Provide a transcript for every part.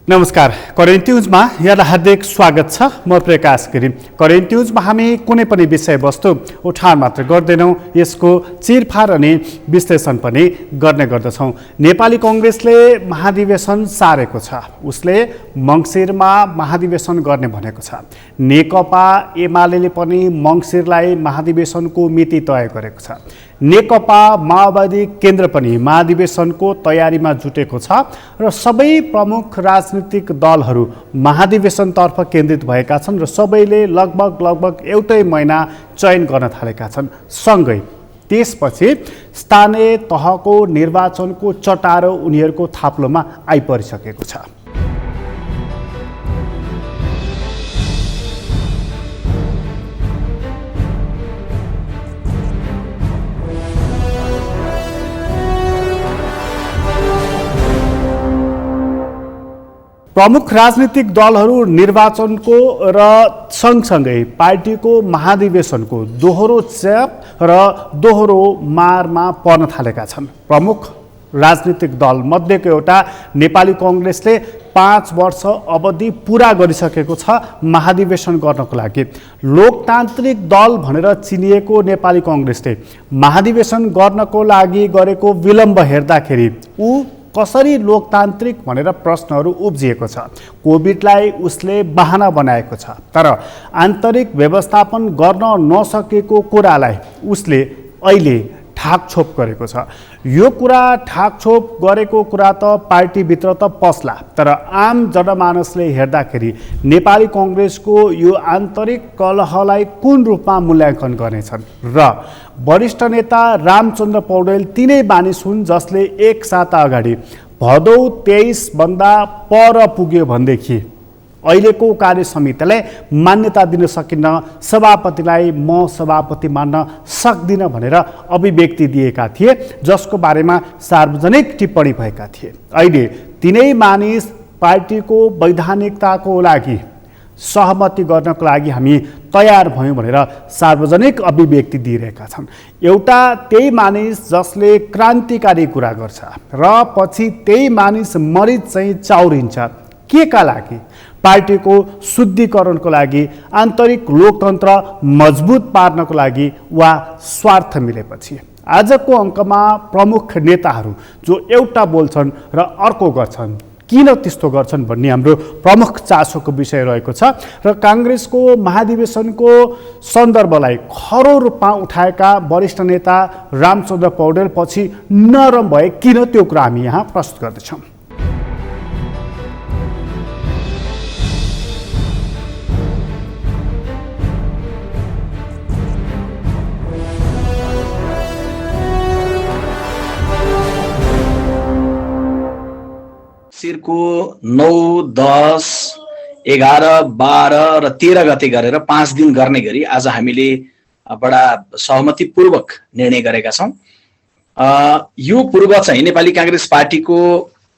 नमस्कार, करेन्ट न्युजमा यहाँलाई हार्दिक स्वागत छ। म प्रकाश गिरी। करेन्ट न्युजमा हामी कुनै पनि विषयवस्तु उठान मात्र गर्दैनौँ, यसको चिरफार अनि विश्लेषण पनि गर्ने गर्दछौँ। नेपाली कङ्ग्रेसले महाधिवेशन सारेको छ। उसले मङ्सिरमा महाधिवेशन गर्ने भनेको छ। नेकपा एमाले पनि मङ्सिरलाई महाधिवेशनको मिति तय गरेको छ। नेकपा माओवादी केन्द्र पनि महाधिवेशनको तयारीमा जुटेको छ र सबै प्रमुख राजनीतिक दलहरू महाधिवेशनतर्फ केन्द्रित भएका छन् र सबैले लगभग एउटै महिना चयन गर्न थालेका छन्। सँगै त्यसपछि स्थानीय तहको निर्वाचनको चटारो उनीहरूको थाप्लोमा आइपरिसकेको छ। प्रमुख राजनीतिक दलहरू निर्वाचनको र सँगसँगै पार्टीको महाधिवेशनको दोहोरो चाप र दोहोरो मारमा पर्न थालेका छन्। प्रमुख राजनीतिक दल मध्येको एउटा नेपाली कङ्ग्रेसले 5 वर्ष अवधि पुरा गरिसकेको छ महाधिवेशन गर्नको लागि। लोकतान्त्रिक दल भनेर चिनिएको नेपाली कङ्ग्रेसले महाधिवेशन गर्नको लागि गरेको विलम्ब हेर्दाखेरि कसरी लोकतान्त्रिक भनेर प्रश्नहरू उब्जिएको छ। कोभिडलाई उसले बहाना बनाएको छ, तर आन्तरिक व्यवस्थापन गर्न नसकेको कुरालाई उसले अहिले ठाकछोप गरेको छ। यो कुरा ठाकछोप गरेको कुरा त पार्टीभित्र त पस्ला, तर आम जनमानसले हेर्दाखेरि नेपाली कङ्ग्रेसको यो आन्तरिक कलहलाई कुन रूपमा मूल्याङ्कन गर्नेछन् र वरिष्ठ नेता रामचन्द्र पौडेल तिनै मानिस हुन् जसले एक साता अगाडि भदौ 23 भन्दा पर पुग्यो भनेदेखि अहिलेको कार्य समितिलाई मान्यता दिन सकिन्न, सभापतिलाई म सभापति मान्न सक्दिनँ भनेर अभिव्यक्ति दिएका थिए, जसको बारेमा सार्वजनिक टिप्पणी भएका थिए। अहिले तिनै मानिस पार्टीको वैधानिकताको लागि सहमति गर्नको लागि हामी तयार भयौँ भनेर सार्वजनिक अभिव्यक्ति दिइरहेका छन्। एउटा त्यही मानिस जसले क्रान्तिकारी कुरा गर्छ र पछि त्यही मानिस मरिच चाहिँ चाउरिन्छ। के का लागि? पार्टीको शुद्धिकरणको लागि, आन्तरिक लोकतन्त्र मजबुत पार्नको लागि वा स्वार्थ मिलेपछि। आजको अङ्कमा प्रमुख नेताहरू जो एउटा बोल्छन् र अर्को गर्छन्, किन त्यस्तो गर्छन् भन्ने हाम्रो प्रमुख चासोको विषय रहेको छ र काङ्ग्रेसको महाधिवेशनको सन्दर्भलाई खरो रूपमा उठाएका वरिष्ठ नेता रामचन्द्र पौडेल पछि नरम भए किन, त्यो कुरा हामी यहाँ प्रस्तुत गर्दछौँ। को 9, 10, 11, 12 र 13 गते गरेर 5 दिन गर्ने गरी आज हामीले बडा सहमतिपूर्वक निर्णय गरेका छौँ। यो पूर्व चाहिँ नेपाली काङ्ग्रेस पार्टीको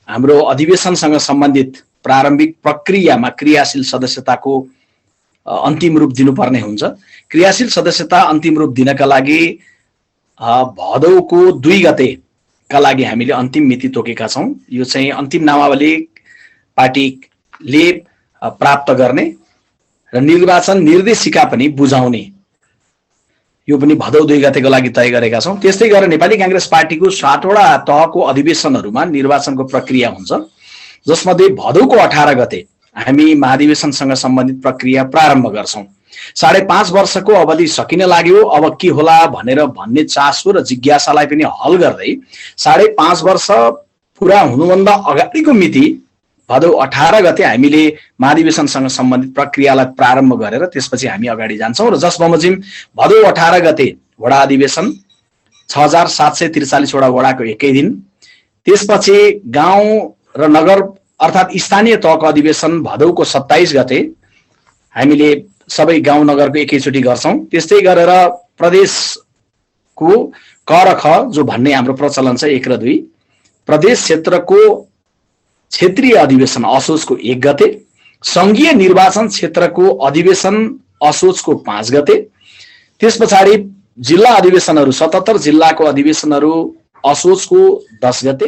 हाम्रो अधिवेशनसँग सम्बन्धित प्रारम्भिक प्रक्रियामा क्रियाशील सदस्यताको अन्तिम रूप दिनुपर्ने हुन्छ। क्रियाशील सदस्यता अन्तिम रूप दिनका लागि भदौको 2 गते का लागि हामीले अन्तिम मिति तोकेका छौँ। यो चाहिँ अन्तिम नामावली पार्टीले प्राप्त गर्ने र निर्वाचन निर्देशिका पनि बुझाउने, यो पनि भदौ 2 गतेको लागि तय गरेका छौँ। त्यस्तै गरेर नेपाली काङ्ग्रेस पार्टीको 7वटा तहको अधिवेशनहरूमा निर्वाचनको प्रक्रिया हुन्छ, जसमध्ये भदौको 18 गते हामी महाधिवेशनसँग सम्बन्धित प्रक्रिया प्रारम्भ गर्छौँ। 5.5 वर्षको अवधि सकिन लाग्यो, अब के होला भनेर भन्ने चासो र जिज्ञासालाई पनि हल गर्दै 5.5 वर्ष पुरा हुनुभन्दा अगाडिको मिति भदौ 18 गते हामीले महाधिवेशनसँग सम्बन्धित प्रक्रियालाई प्रारम्भ गरेर त्यसपछि हामी अगाडि जान्छौँ र जस बमोजिम भदौ 18 गते वडा अधिवेशन 6743 वटा वडाको एकै दिन, त्यसपछि गाउँ र नगर अर्थात् स्थानीय तहको अधिवेशन भदौको 27 गते हामीले सबै गाउँ नगरको एकैचोटि गर्छौँ। त्यस्तै गरेर प्रदेशको क र ख जो भन्ने हाम्रो प्रचलन छ 1 र 2, प्रदेश क्षेत्रको क्षेत्रीय अधिवेशन असोजको 1 गते, सङ्घीय निर्वाचन क्षेत्रको अधिवेशन असोजको 5 गते, त्यस पछाडि जिल्ला अधिवेशनहरू 77 जिल्लाको अधिवेशनहरू असोजको 10 गते,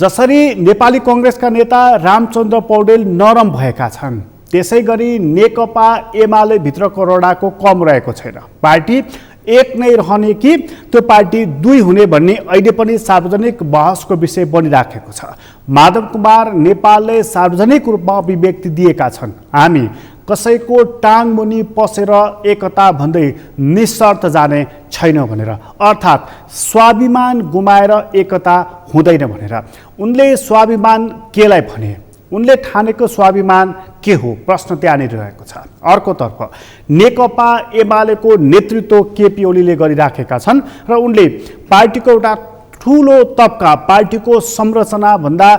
जसरी नेपाली कङ्ग्रेसका नेता रामचन्द्र पौडेल नरम भएका छन्, त्यसै गरी नेकपा एमाले भित्रको रडाको कम रहेको छैन। पार्टी एक नै रहने कि त्यो पार्टी दुई हुने भन्ने अहिले पनि सार्वजनिक बहसको विषय बनिराखेको छ। माधव कुमार नेपालले सार्वजनिक रूपमा अभिव्यक्ति दिएका छन्, हामी कसैको टाङ मुनि पसेर एकता भन्दै निशर्त जाने छैन भनेर, अर्थात् स्वाभिमान गुमाएर एकता हुँदैन भनेर। उनले स्वाभिमान केलाई भने? उनले ठानेको स्वाभिमान के हो? प्रश्न त्यहाँनिर रहेको छ। अर्कोतर्फ नेकपा एमालेको नेतृत्व केपी ओलीले गरिराखेका छन् र उनले पार्टीको एउटा ठुलो तबका, पार्टीको संरचनाभन्दा,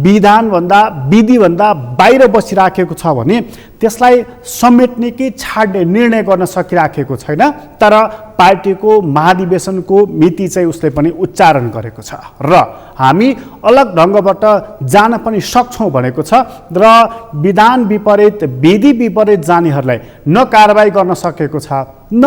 विधानभन्दा, विधिभन्दा बाहिर बसिराखेको छ भने त्यसलाई समेट्ने कि छाड्ने निर्णय गर्न सकिराखेको छैन। तर पार्टीको महाधिवेशनको मिति चाहिँ उसले पनि उच्चारण गरेको छ र हामी अलग ढङ्गबाट जान पनि सक्छौँ भनेको छ र विधान विपरीत, विधि विपरीत जानेहरूलाई न कारबाही गर्न सकेको छ, न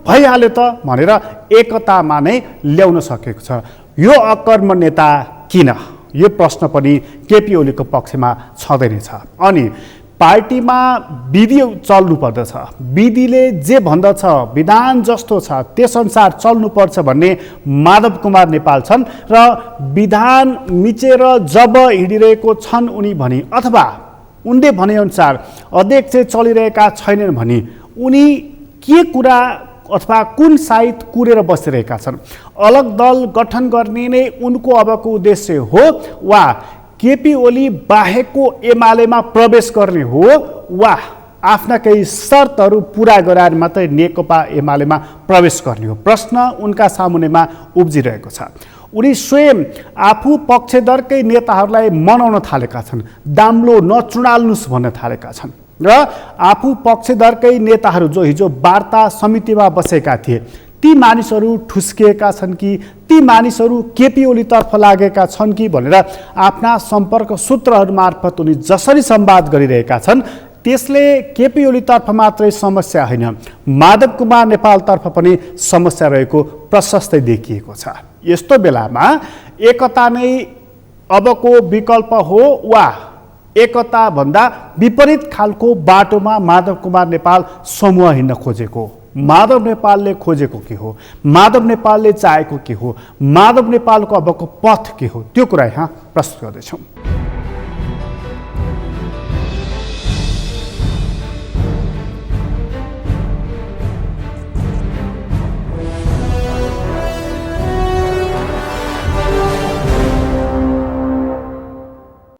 भइहाल्यो त भनेर एकतामा नै ल्याउन सकेको छ। यो अकर्म नेता किन? यो प्रश्न पनि केपी ओलीको पक्षमा छँदैछ। अनि पार्टीमा विधि चल्नुपर्दछ, विधिले जे भन्दछ, विधान जस्तो छ त्यसअनुसार चल्नुपर्छ भन्ने माधव कुमार नेपाल छन् र विधान मिचेर जब हिँडिरहेको छन् उनी भनी, अथवा उनले भनेअनुसार अध्यक्ष चलिरहेका छैनन् भनी उनी के कुरा अथवा कुन साइत कुरेर बसिरहेका छन्? अलग दल गठन गर्ने नै उनको अबको उद्देश्य हो वा केपी ओली बाहेकको एमालेमा प्रवेश गर्ने हो वा आफ्ना केही शर्तहरू पुरा गराएर मात्रै नेकपा एमालेमा प्रवेश गर्ने हो? प्रश्न उनका सामुन्नेमा उब्जिरहेको छ। उनी स्वयं आफू पक्षधरकै नेताहरूलाई मनाउन थालेका छन्, दाम्लो नचुडाल्नुस् भन्न थालेका छन् र आफू पक्षधरकै नेताहरू जो हिजो वार्ता समितिमा बसेका थिए ती मानिसहरू ठुस्किएका छन् कि ती मानिसहरू केपी ओलीतर्फ लागेका छन् कि भनेर आफ्ना सम्पर्क सूत्रहरू मार्फत उनी जसरी संवाद गरिरहेका छन् त्यसले केपी ओलीतर्फ मात्रै समस्या होइन, माधव कुमार नेपालतर्फ पनि समस्या रहेको प्रशस्तै देखिएको छ। यस्तो बेलामा एकता नै अबको विकल्प हो वा एकता भन्दा विपरीत खालको बाटोमा माधव कुमार नेपाल समूह हिँड्न खोजेको? माधव नेपालले खोजेको के हो? माधव नेपालले चाहेको के हो? माधव नेपालको अबको पथ के हो? त्यो कुरा यहाँ प्रस्तुत गर्दैछौँ।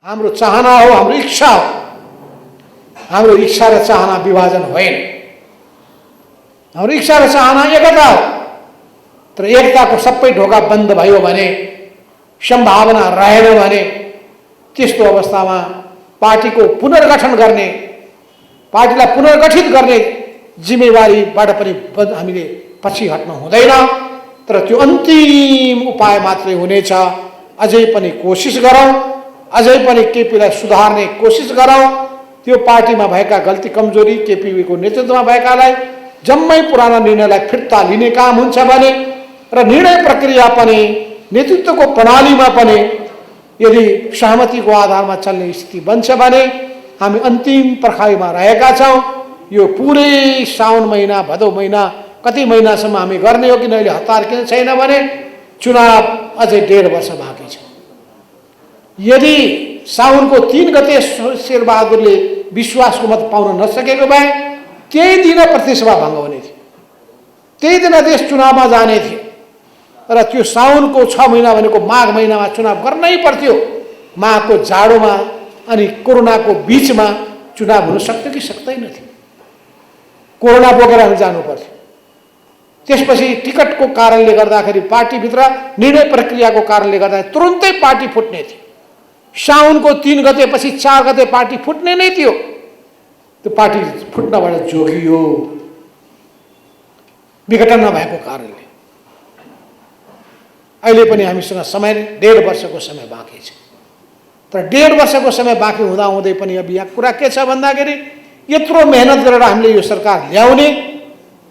हाम्रो चाहना हो, हाम्रो इच्छा हो। हाम्रो इच्छा र चाहना विभाजन होइन, हाम्रो इच्छा र चाहना एकता हो। तर एकताको सबै ढोका बन्द भयो भने, सम्भावना रहेन भने त्यस्तो अवस्थामा पार्टीको पुनर्गठन गर्ने, पार्टीलाई पुनर्गठित गर्ने जिम्मेवारीबाट पनि हामीले पछि हट्नु हुँदैन। तर त्यो अन्तिम उपाय मात्रै हुनेछ। अझै पनि कोसिस गरौँ, अझै पनि केपीलाई सुधार्ने कोसिस गरौँ। त्यो पार्टीमा भएका गल्ती कमजोरी, केपीको नेतृत्वमा भएकालाई जम्मै पुराना निर्णयलाई फिर्ता लिने काम हुन्छ भने र निर्णय प्रक्रिया पनि नेतृत्वको प्रणालीमा पनि यदि सहमतिको आधारमा चल्ने स्थिति बन्छ भने हामी अन्तिम पर्खाइमा रहेका छौँ। यो पुरै साउन महिना, भदौ महिना, कति महिनासम्म हामी गर्ने हो कि अहिले हतार किन छैन भने चुनाव अझै 1.5 वर्ष बाँकी छ। यदि साउनको 3 गते शेरबहादुरले विश्वासको मत पाउन नसकेको भए त्यही दिन प्रतिसभा भङ्ग हुने थियो, त्यही दिन देश चुनावमा जाने थियो र त्यो साउनको 6 महिना भनेको माघ महिनामा चुनाव गर्नै पर्थ्यो। माघको जाडोमा अनि कोरोनाको बीचमा चुनाव हुन सक्थ्यो कि सक्दैन थियो? कोरोना बोकेर हामी जानु पर्थ्यो। त्यसपछि टिकटको कारणले गर्दाखेरि, पार्टीभित्र निर्णय प्रक्रियाको कारणले गर्दा तुरुन्तै पार्टी फुट्ने थियो। साउनको 3 गतेपछि 4 गते पार्टी फुट्ने नै थियो। त्यो पार्टी फुट्नबाट जोगियो विघटन नभएको कारणले। अहिले पनि हामीसँग समय 1.5 वर्षको समय बाँकी छ। तर 1.5 वर्षको समय बाँकी हुँदाहुँदै पनि अब यहाँ कुरा के छ भन्दाखेरि यत्रो मेहनत गरेर हामीले यो सरकार ल्याउने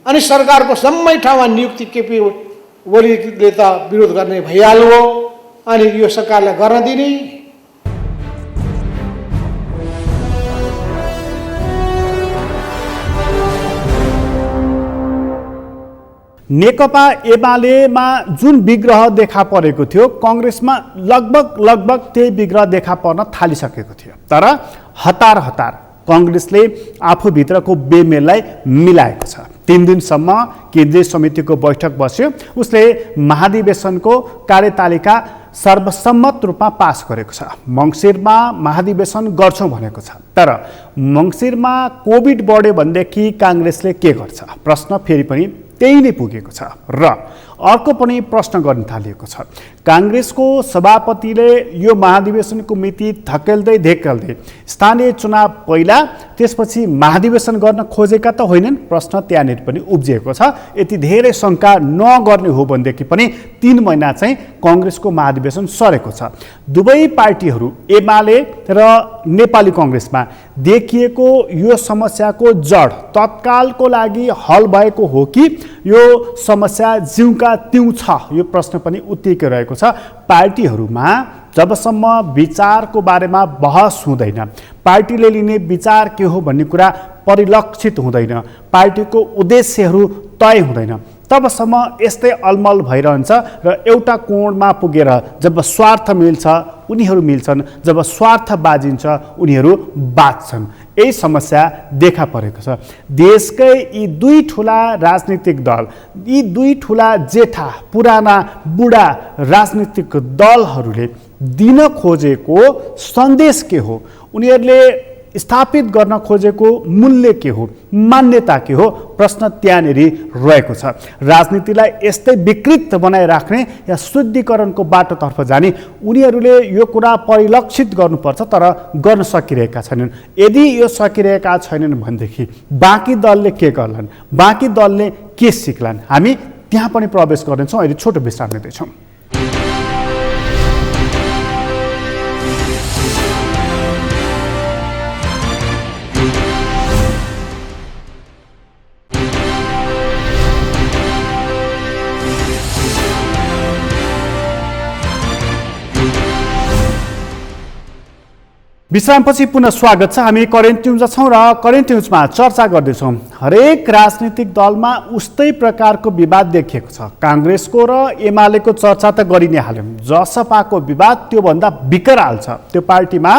अनि सरकारको जम्मै ठाउँमा नियुक्ति केपी ओलीले त विरोध गर्ने भइहाल्यो। अनि यो सरकारलाई गर्न दिने। नेकपा एमालेमा जुन विग्रह देखा परेको थियो कङ्ग्रेसमा लगभग त्यही विग्रह देखा पर्न थालिसकेको थियो। तर हतार कङ्ग्रेसले आफूभित्रको बेमेललाई मिलाएको छ। 3 दिनसम्म केन्द्रीय समितिको बैठक बस्यो, उसले महाधिवेशनको कार्यतालिका सर्वसम्मत रूपमा पास गरेको छ। मङ्सिरमा महाधिवेशन गर्छौँ भनेको छ। तर मङ्सिरमा कोभिड बढ्यो भनेदेखि काङ्ग्रेसले के गर्छ? प्रश्न फेरि पनि त्यही नै पुगेको छ र अर्को पनि प्रश्न गर्न थालिएको छ। काङ्ग्रेसको सभापतिले यो महाधिवेशनको मिति धकेल्दै स्थानीय चुनाव पहिला त्यसपछि महाधिवेशन गर्न खोजेका त होइनन्? प्रश्न त्यहाँनिर पनि उब्जिएको छ। यति धेरै शङ्का नगर्ने हो भनेदेखि पनि 3 महिना चाहिँ कङ्ग्रेसको महाधिवेशन सरेको छ। दुवै पार्टीहरू एमाले र नेपाली कङ्ग्रेसमा देखिएको यो समस्याको जड तत्कालको लागि हल भएको हो कि यो समस्या जिउका त्यौँ छ? यो प्रश्न पनि उत्तिकै रहेको छ। पार्टीहरूमा जबसम्म विचारको बारेमा बहस हुँदैन, पार्टीले लिने विचार के हो भन्ने कुरा परिलक्षित हुँदैन, पार्टीको उद्देश्यहरू तय हुँदैन, तबसम्म यस्तै अलमल भइरहन्छ र एउटा कोणमा पुगेर जब स्वार्थ मिल्छ उनीहरू मिल्छन्, जब स्वार्थ बाजिन्छ उनीहरू बाँच्छन्। यही समस्या देखा परेको छ। देशकै यी 2 ठुला राजनीतिक दल, यी 2 ठुला जेठा पुराना बुढा राजनीतिक दलहरूले दिन खोजेको सन्देश के हो? उनीहरूले स्थापित गर्न खोजेको मूल्य के हो? मान्यता के हो? प्रश्न त्यहाँनिर रहेको छ। राजनीतिलाई यस्तै विकृत बनाइराख्ने या शुद्धिकरणको बाटोतर्फ जाने उनीहरूले यो कुरा परिलक्षित गर्नुपर्छ, तर गर्न सकिरहेका छैनन्। यदि यो सकिरहेका छैनन् भनेदेखि बाँकी दलले के गर्लान्? बाँकी दलले के सिक्लान्? हामी त्यहाँ पनि प्रवेश गर्नेछौँ। अहिले छोटो विश्राम लिँदैछौँ। विश्रामपछि पुनः स्वागत छ। हामी करेन्ट न्युज छौँ र करेन्ट न्युजमा चर्चा गर्दैछौँ। हरेक राजनीतिक दलमा उस्तै प्रकारको विवाद देखिएको छ। काङ्ग्रेसको र एमालेको चर्चा त गरि नै हाल्यौँ। जसपाको विवाद त्योभन्दा विकराल छ। त्यो पार्टीमा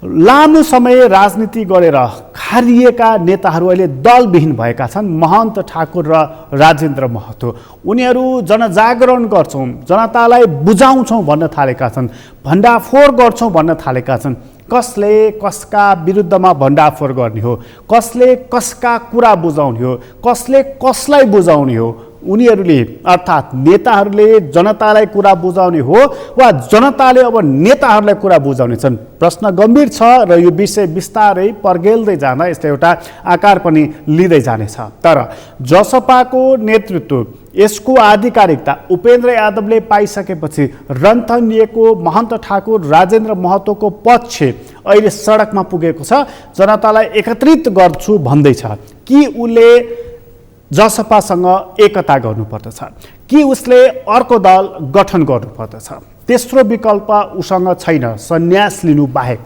लामो समय राजनीति गरेर खारिएका नेताहरू अहिले दलविहीन भएका छन्। महन्त ठाकुर र राजेन्द्र महतो उनीहरू जनजागरण गर्छौँ, जनतालाई बुझाउँछौँ भन्न थालेका छन्, भण्डाफोर गर्छौँ भन्न थालेका छन्। कसले कसका विरुद्धमा भण्डाफोर गर्ने हो, कसले कसका कुरा बुझाउने हो, कसले कसलाई बुझाउने हो? उनीहरूले अर्थात् नेताहरूले जनतालाई कुरा बुझाउने हो वा जनताले अब नेताहरूलाई कुरा बुझाउने छन्? प्रश्न गम्भीर छ र यो विषय बिस्तारै पर्गेल्दै जाँदा यसले एउटा आकार पनि लिँदै जानेछ। तर जसपाको नेतृत्व, यसको आधिकारिकता उपेन्द्र यादवले पाइसकेपछि रन्थनिएको महन्त ठाकुर राजेन्द्र महतोको पक्ष अहिले सडकमा पुगेको छ। जनतालाई एकत्रित गर्छु भन्दैछ कि उसले जसपासँग एकता गर्नुपर्दछ कि उसले अर्को दल गठन गर्नुपर्दछ? तेस्रो विकल्प उसँग छैन सन्यास लिनु बाहेक।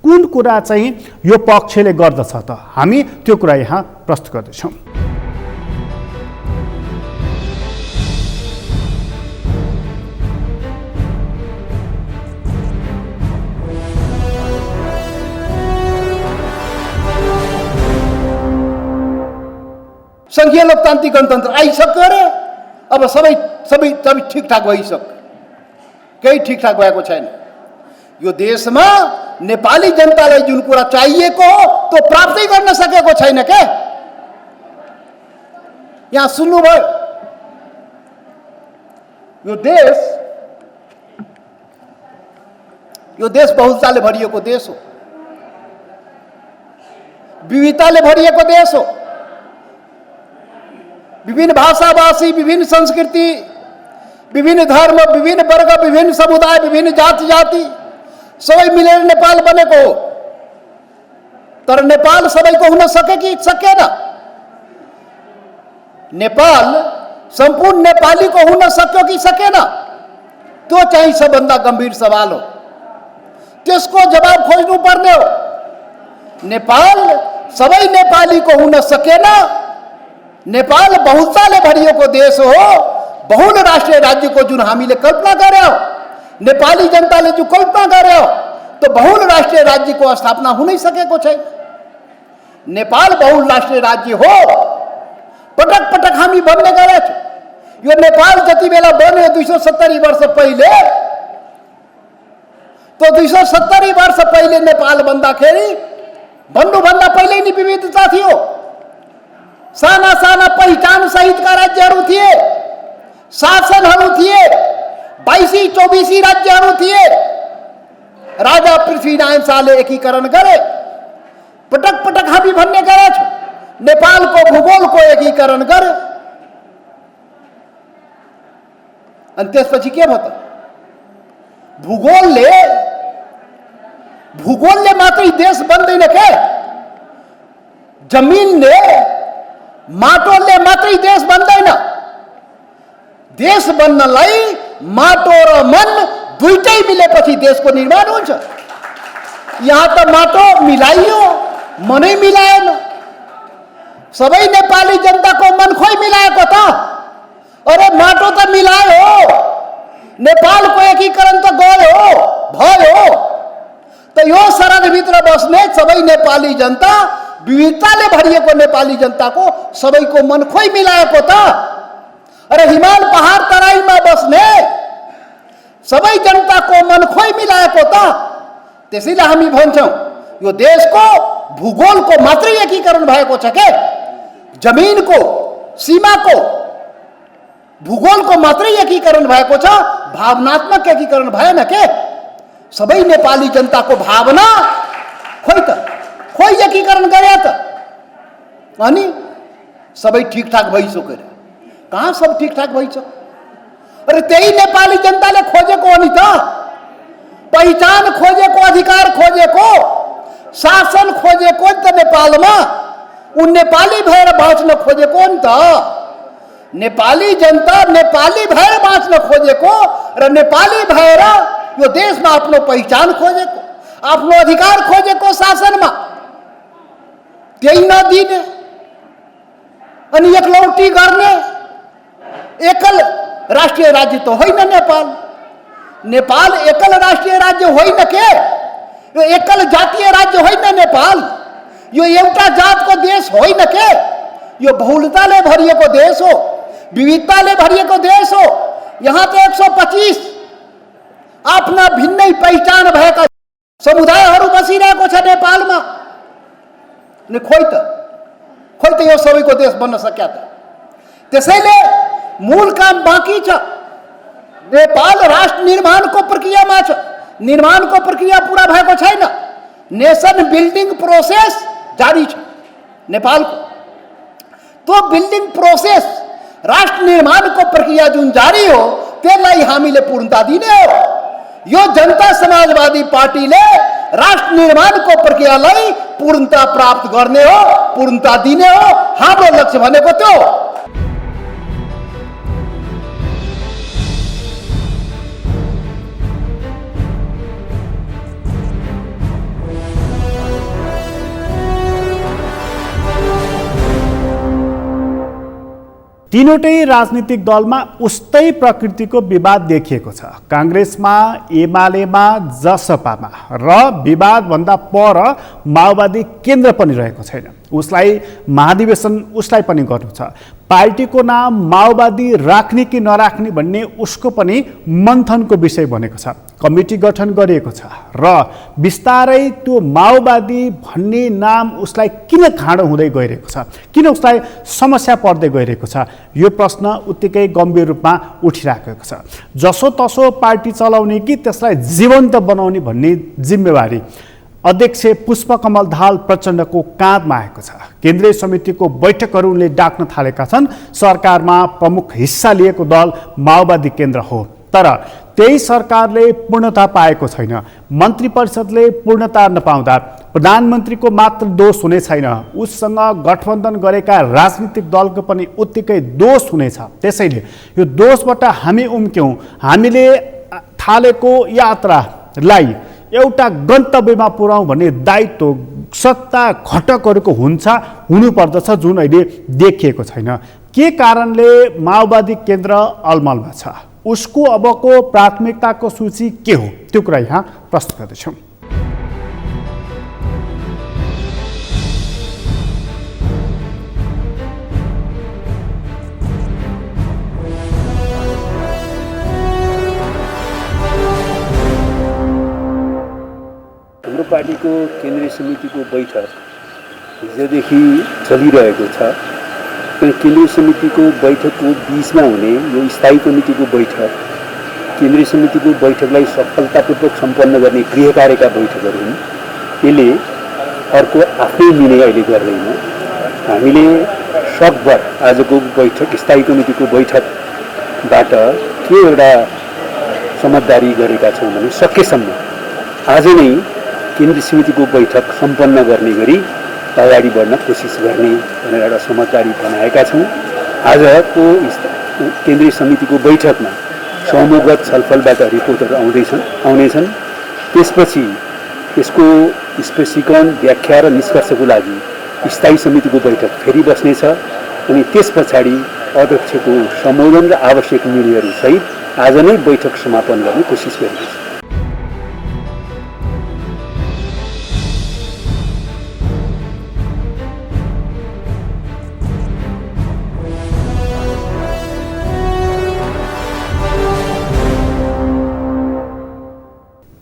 कुन कुरा चाहिँ यो पक्षले गर्दछ त? हामी त्यो कुरा यहाँ प्रस्तुत गर्दैछौँ। संघीय लोकतान्त्रिक गणतन्त्र आइसक्यो रे। अब सबै ठिकठाक भइसक्यो। केही ठिकठाक भएको छैन। यो देशमा नेपाली जनतालाई जुन कुरा चाहिएको हो त्यो प्राप्तै गर्न सकेको छैन के? यहाँ सुन्नुभयो, यो देश बहुलताले भरिएको देश हो, विविधताले भरिएको देश हो। विभिन्न भाषाभाषी, विभिन्न संस्कृति, विभिन्न धर्म, विभिन्न वर्ग, विभिन्न समुदाय, विभिन्न जाति सबै मिलेर नेपाल बनेको हो। तर नेपाल सबैको हुन सके कि सकेन? नेपाल सम्पूर्ण नेपालीको हुन सक्यो कि सकेन? त्यो चाहिँ सबभन्दा गम्भीर सवाल हो। त्यसको जवाब खोज्नुपर्ने हो। नेपाल सबै नेपालीको हुन सकेन। नेपाल बहुलताले भरिएको देश हो। बहुल राष्ट्रिय राज्यको जुन हामीले कल्पना गर्यो, नेपाली जनताले जो कल्पना गर्यो, त्यो बहुल राष्ट्रिय राज्यको स्थापना हुनै सकेको छैन। नेपाल बहुल राष्ट्रिय राज्य हो। पटक पटक हामी भन्ने गरेका छौँ, यो नेपाल जति बेला बन्यो 270 वर्ष पहिले, तो 270 वर्ष पहिले नेपाल बन्दाखेरि भन्नुभन्दा पहिले नै विविधता थियो। साना साना पहिचान सहितका राज्यहरू थिए, शासनहरू थिए, 22-24 राज्यहरू थिए। राजा पृथ्वीनारायण शाहले एकीकरण गरे। पटक पटक हामी भन्ने गरेका छौँ, नेपालको भूगोलको एकीकरण गरे। अनि त्यसपछि के भयो त? भूगोलले मात्रै देश बन्दैन के? जमिनले, माटोले मात्रै देश बन्दैन। देश बन्नलाई माटो र मन दुईटै मिलेपछि देशको निर्माण हुन्छ। यहाँ त माटो मिलाइयो, मनै मिलाएन। सबै नेपाली जनताको मन खोइ मिलाएको त? अरे माटो त मिलायो, नेपालको एकीकरण त गयो भयो। त यो सरदभित्र बस्ने सबै नेपाली जनता, विविधताले भरिएको नेपाली जनताको सबैको मन खोइ मिलाएको त? अरे हिमाल पहाड तराईमा बस्ने सबै जनताको मन खोइ मिलाएको त? त्यसैले हामी भन्छौँ, यो देशको भूगोलको मात्रै एकीकरण भएको छ के? जमिनको, सीमाको, भूगोलको मात्रै एकीकरण भएको छ, भावनात्मक एकीकरण भएन के? सबै नेपाली जनताको भावना खोइ एकीकरण गरे त? अनि सबै ठिकठाक भइसक्यो। कहाँ सब ठिकठाक भइसक्यो? अरे त्यही नेपाली जनताले खोजेको हो नि त। पहिचान खोजेको, अधिकार खोजेको, शासन खोजेको नि त नेपालमा। उ नेपाली भएर बाँच्न खोजेको नि त। नेपाली जनता नेपाली भएर बाँच्न खोजेको र नेपाली भएर यो देशमा आफ्नो पहिचान खोजेको, आफ्नो अधिकार खोजेको शासनमा। त्यही नदिने अनि एकलौटी गर्ने एकल राष्ट्रिय राज्य त होइन नेपाल। नेपाल एकल राष्ट्रिय राज्य होइन के? यो एकल जातीय राज्य होइन नेपाल। यो एउटा जातको देश होइन के? यो बहुलताले भरिएको देश हो, विविधताले भरिएको देश हो। यहाँ त 125 आफ्ना भिन्नै पहिचान भएका समुदायहरू बसिरहेको छ नेपालमा। अनि खोइ त यो सबैको देश बन्न सक्या त? त्यसैले मूल काम बाँकी छ। नेपाल राष्ट्र निर्माणको प्रक्रियामा छ। निर्माणको प्रक्रिया पूरा भएको छैन। नेसन बिल्डिङ प्रोसेस जारी छ नेपालको। त्यो बिल्डिङ प्रोसेस, राष्ट्र निर्माणको प्रक्रिया जुन जारी हो, त्यसलाई हामीले पूर्णता दिने हो। यो जनता समाजवादी पार्टीले राष्ट्र निर्माणको प्रक्रियालाई पूर्णता प्राप्त गर्ने हो, पूर्णता दिने हो। हाम्रो लक्ष्य भनेको त्यो हो। तीनवटै राजनीतिक दलमा उस्तै प्रकृतिको विवाद देखिएको छ। काङ्ग्रेसमा, एमालेमा, जसपामा र विवादभन्दा पर माओवादी केन्द्र पनि रहेको छैन। उसलाई महाधिवेशन उसलाई पनि गर्नु छ। पार्टीको नाम माओवादी राख्ने कि नराख्ने भन्ने उसको पनि मन्थनको विषय बनेको छ। कमिटी गठन गरिएको छ र बिस्तारै त्यो माओवादी भन्ने नाम उसलाई किन खाँडो हुँदै गइरहेको छ, किन उसलाई समस्या पर्दै गइरहेको छ, यो प्रश्न उत्तिकै गम्भीर रूपमा उठिराखेको छ। जसोतसो पार्टी चलाउने कि त्यसलाई जीवन्त बनाउने भन्ने जिम्मेवारी अध्यक्ष पुष्पकमल दाहाल प्रचण्डको काँधमा आएको छ। केन्द्रीय समितिको बैठकहरू उनले डाक्न थालेका छन्। सरकारमा प्रमुख हिस्सा लिएको दल माओवादी केन्द्र हो, तर त्यही सरकारले पूर्णता पाएको छैन। मन्त्री परिषदले पूर्णता नपाउँदा प्रधानमन्त्रीको मात्र दोष हुने छैन, उससँग गठबन्धन गरेका राजनीतिक दलको पनि उत्तिकै दोष हुनेछ। त्यसैले यो दोषबाट हामी उम्क्यौँ, हामीले थालेको यात्रालाई एउटा गन्तव्यमा पुर्याउँ भन्ने दायित्व सत्ता घटकहरूको हुनुपर्दछ, जुन अहिले देखिएको छैन। के कारणले माओवादी केन्द्र अलमलमा छ, उसको अबको प्राथमिकताको सूची के हो, त्यो कुरा यहाँ प्रस्तुत गर्दैछौँ। हाम्रो पार्टीको केन्द्रीय समितिको बैठक हिजोदेखि चलिरहेको छ। केन्द्रीय समितिको बैठकको बीचमा हुने यो स्थायी कमिटीको बैठक, केन्द्रीय समितिको बैठकलाई सफलतापूर्वक सम्पन्न गर्ने गृह कार्यका बैठकहरू हुन्। यसले अर्को आफ्नै निर्णय अहिले गर्दैन। हामीले सकभर आजको बैठक, स्थायी कमिटीको बैठकबाट के एउटा समझदारी गरेका छौँ भने सकेसम्म आज नै केन्द्रीय समितिको बैठक सम्पन्न गर्ने गरी अगाडि बढ्न कोसिस गर्ने भनेर एउटा समझदारी बनाएका छौँ। आजको केन्द्रीय समितिको बैठकमा समूहगत छलफलबाट रिपोर्टहरू आउनेछन्। त्यसपछि यसको स्पष्टीकरण, व्याख्या र निष्कर्षको लागि स्थायी समितिको बैठक फेरि बस्नेछ अनि त्यस पछाडि अध्यक्षको सम्बोधन र आवश्यक निर्णयहरू सहित आज नै बैठक समापन गर्ने कोसिस गरिनेछ।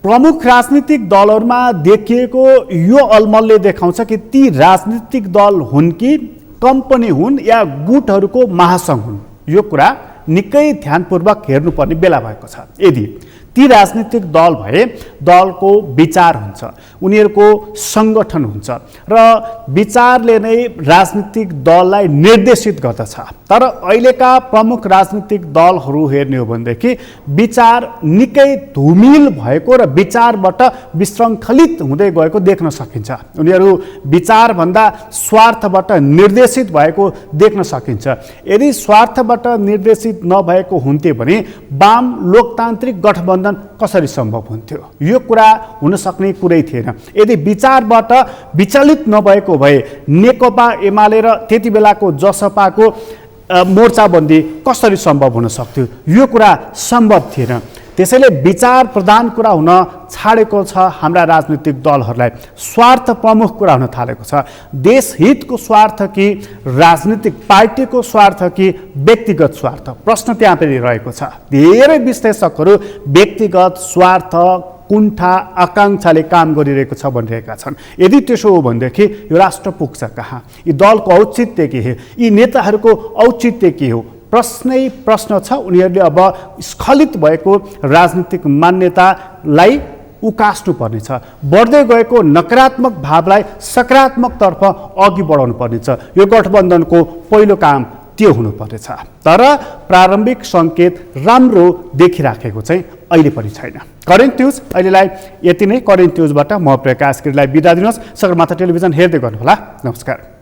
प्रमुख राजनीतिक दलहरूमा देखिएको यो अलमलले देखाउँछ कि ती राजनीतिक दल हुन् कि कम्पनी हुन् या गुटहरूको महासङ्घ हुन्। यो कुरा निकै ध्यानपूर्वक हेर्नुपर्ने बेला भएको छ। यदि ती राजनीतिक दल भए दलको विचार हुन्छ, उनीहरूको सङ्गठन हुन्छ र विचारले नै राजनीतिक दललाई निर्देशित गर्दछ। तर अहिलेका प्रमुख राजनीतिक दलहरू हेर्ने हो भनेदेखि विचार निकै धुमिल भएको र विचारबाट विशृङ्खलित हुँदै गएको देख्न सकिन्छ। उनीहरू विचारभन्दा स्वार्थबाट निर्देशित भएको देख्न सकिन्छ। यदि स्वार्थबाट निर्देशित नभएको हुन्थे भने वाम लोकतान्त्रिक गठबन्धन कसरी सम्भव हुन्थ्यो? यो कुरा हुन सक्ने कुरै थिएन। यदि विचारबाट विचलित नभएको भए नेकपा एमाले र त्यति बेलाको जसपाको मोर्चाबन्दी कसरी सम्भव हुन सक्थ्यो? यो कुरा सम्भव थिएन। त्यसैले विचार प्रधान कुरा हुन छाडेको छ हाम्रा राजनीतिक दलहरूलाई। स्वार्थ प्रमुख कुरा हुन थालेको छ। देशहितको स्वार्थ कि राजनीतिक पार्टीको स्वार्थ कि व्यक्तिगत स्वार्थ? प्रश्न त्यहाँ पनि रहेको छ। धेरै विश्लेषकहरू व्यक्तिगत स्वार्थ, कुण्ठा, आकाङ्क्षाले काम गरिरहेको छ भनिरहेका छन्। यदि त्यसो हो भनेदेखि यो राष्ट्र पुग्छ कहाँ? यी दलको औचित्य के हो? यी नेताहरूको औचित्य के हो? प्रश्नै प्रश्न छ। उनीहरूले अब स्खलित भएको राजनीतिक मान्यतालाई उकास्नु पर्नेछ। बढ्दै गएको नकारात्मक भावलाई सकारात्मकतर्फ अघि बढाउनु पर्नेछ। यो गठबन्धनको पहिलो काम त्यो हुनुपर्नेछ। तर प्रारम्भिक सङ्केत राम्रो देखिराखेको चाहिँ अहिले पनि छैन। करेन्ट न्युज अहिलेलाई यति नै। करेन्ट न्युजबाट म प्रकाश गिरीलाई बिदा दिनुहोस्। सगरमाथा टेलिभिजन हेर्दै गर्नुहोला। नमस्कार।